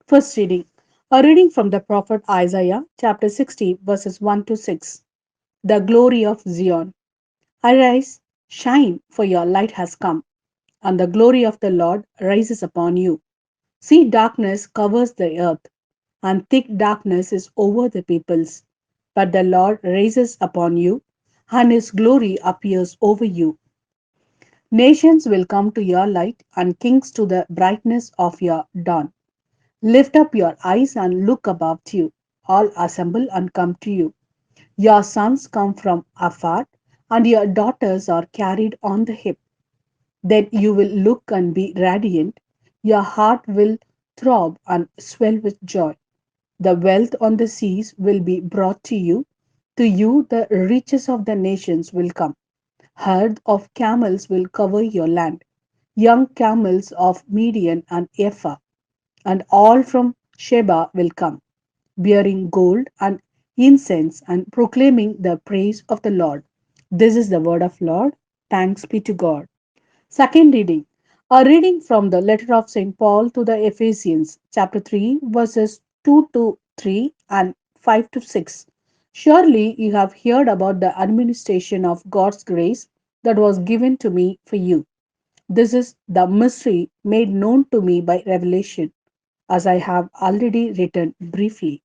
First reading. A reading from the prophet Isaiah, chapter 60, verses 1 to 6. The glory of Zion. Arise, shine, for your light has come, and the glory of the Lord rises upon you. See, darkness covers the earth, and thick darkness is over the peoples. But the Lord rises upon you, and his glory appears over you. Nations will come to your light, and kings to the brightness of your dawn. Lift up your eyes and look about you. All assemble and come to you. Your sons come from afar, and your daughters are carried on the hip. Then you will look and be radiant. Your heart will throb and swell with joy. The wealth on the seas will be brought to you. To you, the riches of the nations will come. Herd of camels will cover your land. Young camels of Median and Ephah, and all from Sheba will come, bearing gold and incense and proclaiming the praise of the Lord. This is the word of Lord. Thanks be to God. Second reading. A reading from the letter of St. Paul to the Ephesians, chapter 3, verses 2 to 3 and 5 to 6. Surely you have heard about the administration of God's grace that was given to me for you. This is the mystery made known to me by revelation, as I have already written briefly,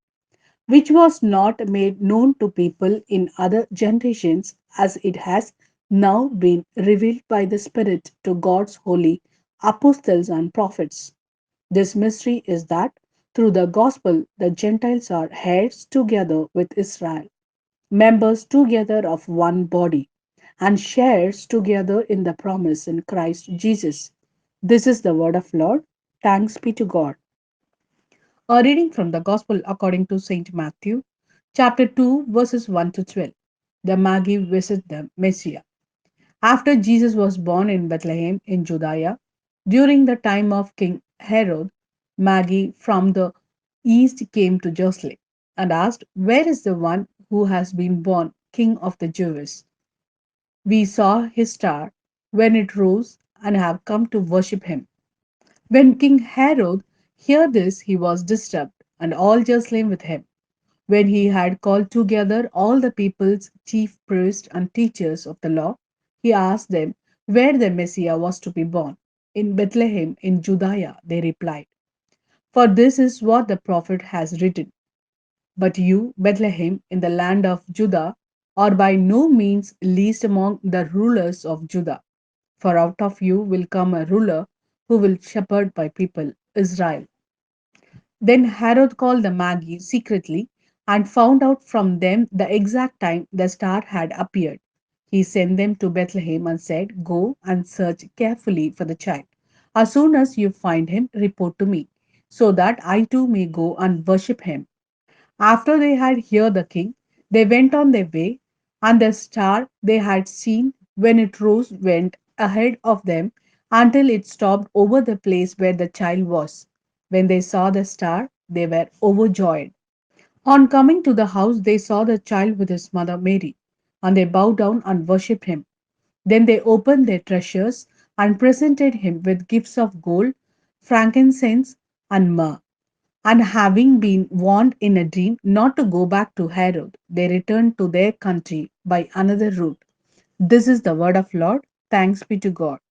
which was not made known to people in other generations, as it has now been revealed by the Spirit to God's holy apostles and prophets. This mystery is that through the gospel the Gentiles are heirs together with Israel, members together of one body, and shares together in the promise in Christ Jesus. This is the word of Lord. Thanks be to God. A reading from the Gospel according to St. Matthew, chapter 2, verses 1 to 12. The Magi visit the Messiah. After Jesus was born in Bethlehem in Judea, during the time of King Herod, Magi from the east came to Jerusalem and asked, "Where is the one who has been born King of the Jews? We saw his star when it rose and have come to worship him." When King Herod heard this, he was disturbed, and all Jerusalem with him. When he had called together all the people's chief priests and teachers of the law, he asked them where the Messiah was to be born. "In Bethlehem in Judea," they replied, "for this is what the prophet has written. But you, Bethlehem, in the land of Judah, are by no means least among the rulers of Judah, for out of you will come a ruler who will shepherd my people, Israel." Then Herod called the Magi secretly and found out from them the exact time the star had appeared. He sent them to Bethlehem and said, "Go and search carefully for the child. As soon as you find him, report to me, so that I too may go and worship him." After they had heard the king, they went on their way, and the star they had seen when it rose went ahead of them until it stopped over the place where the child was. When they saw the star, they were overjoyed. On coming to the house, they saw the child with his mother Mary, and they bowed down and worshipped him. Then they opened their treasures and presented him with gifts of gold, frankincense, and myrrh. And having been warned in a dream not to go back to Herod, they returned to their country by another route. This is the word of Lord. Thanks be to God.